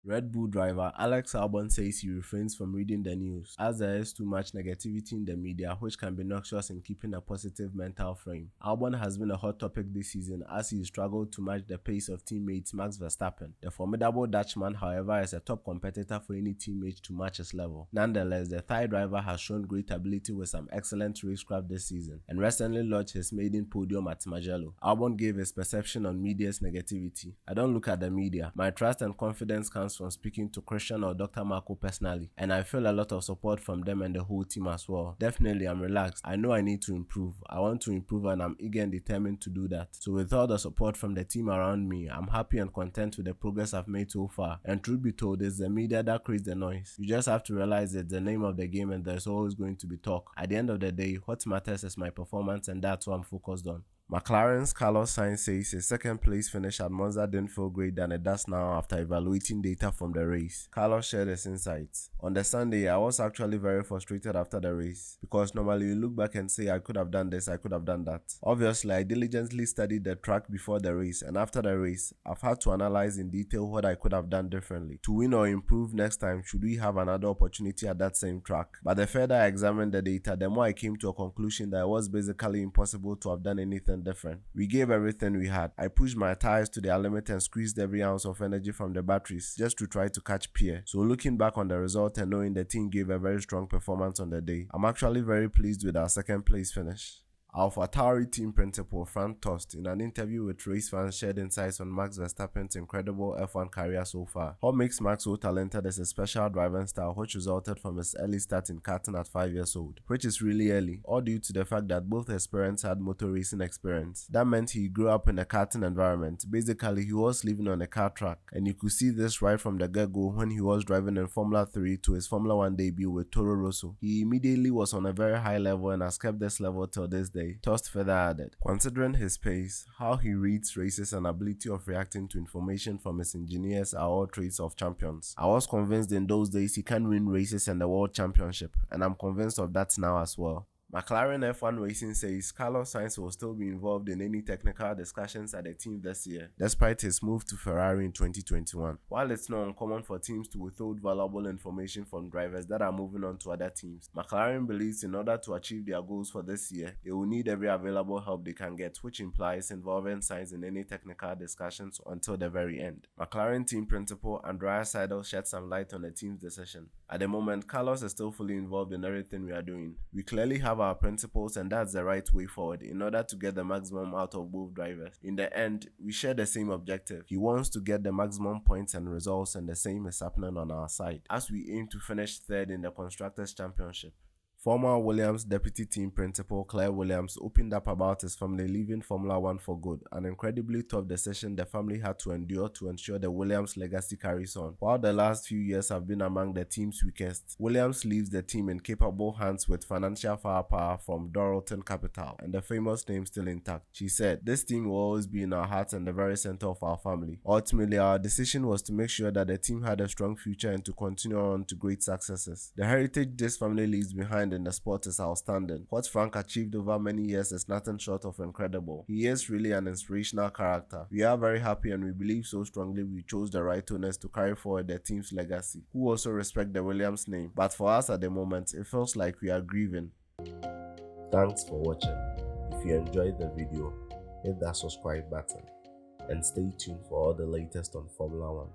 Red Bull driver Alex Albon says he refrains from reading the news, as there is too much negativity in the media which can be noxious in keeping a positive mental frame. Albon has been a hot topic this season as he struggled to match the pace of teammate Max Verstappen. The formidable Dutchman, however, is a top competitor for any teammate to match his level. Nonetheless, the Thai driver has shown great ability with some excellent racecraft this season and recently lodged his maiden podium at Mugello. Albon gave his perception on media's negativity. "I don't look at the media. My trust and confidence comes from speaking to Christian or Dr Marko personally, and I feel a lot of support from them and the whole team as well. Definitely I'm relaxed. I know I need to improve. I want to improve and I'm eager and determined to do that. So with all the support from the team around me, I'm happy and content with the progress I've made so far. And truth be told, it's the media that creates the noise. You just have to realize it's the name of the game and there's always going to be talk. At the end of the day, what matters is my performance and that's what I'm focused on." McLaren's Carlos Sainz says his second place finish at Monza didn't feel great than it does now after evaluating data from the race. Carlos shared his insights. "On the Sunday, I was actually very frustrated after the race because normally you look back and say I could have done this, I could have done that. Obviously, I diligently studied the track before the race and after the race, I've had to analyze in detail what I could have done differently to win or improve next time should we have another opportunity at that same track. But the further I examined the data, the more I came to a conclusion that it was basically impossible to have done anything different. We gave everything we had. I pushed my tires to their limit and squeezed every ounce of energy from the batteries just to try to catch Pierre. So looking back on the result and knowing the team gave a very strong performance on the day, I'm actually very pleased with our second place finish." AlphaTauri team principal Frank Tost, in an interview with race fans, shared insights on Max Verstappen's incredible F1 career so far. What makes Max so talented is his special driving style, which resulted from his early start in karting at 5 years old, which is really early, all due to the fact that both his parents had motor racing experience. That meant he grew up in a karting environment. Basically, he was living on a car track, and you could see this right from the get-go when he was driving in Formula 3 to his Formula 1 debut with Toro Rosso. He immediately was on a very high level and has kept this level till this day. Tost further added, "Considering his pace, how he reads races and ability of reacting to information from his engineers are all traits of champions. I was convinced in those days he can win races and the world championship, and I'm convinced of that now as well." McLaren F1 Racing says Carlos Sainz will still be involved in any technical discussions at the team this year, despite his move to Ferrari in 2021. While it's not uncommon for teams to withhold valuable information from drivers that are moving on to other teams, McLaren believes in order to achieve their goals for this year, they will need every available help they can get, which implies involving Sainz in any technical discussions until the very end. McLaren team principal Andrea Seidel shed some light on the team's decision. "At the moment, Carlos is still fully involved in everything we are doing. We clearly have our principles and that's the right way forward in order to get the maximum out of both drivers. In the end, we share the same objective. He wants to get the maximum points and results, and the same is happening on our side as we aim to finish third in the Constructors' Championship." Former Williams deputy team principal Claire Williams opened up about his family leaving Formula 1 for good, an incredibly tough decision the family had to endure to ensure the Williams legacy carries on. While the last few years have been among the team's weakest, Williams leaves the team in capable hands with financial firepower from Doralton Capital and the famous name still intact. She said, "This team will always be in our hearts and the very center of our family. Ultimately, our decision was to make sure that the team had a strong future and to continue on to great successes. The heritage this family leaves behind in the sport is outstanding. What Frank achieved over many years is nothing short of incredible. He is really an inspirational character. We are very happy and we believe so strongly we chose the right owners to carry forward the team's legacy, who also respect the Williams name. But for us at the moment, it feels like we are grieving." Thanks for watching. If you enjoyed the video, hit that subscribe button and stay tuned for all the latest on Formula 1.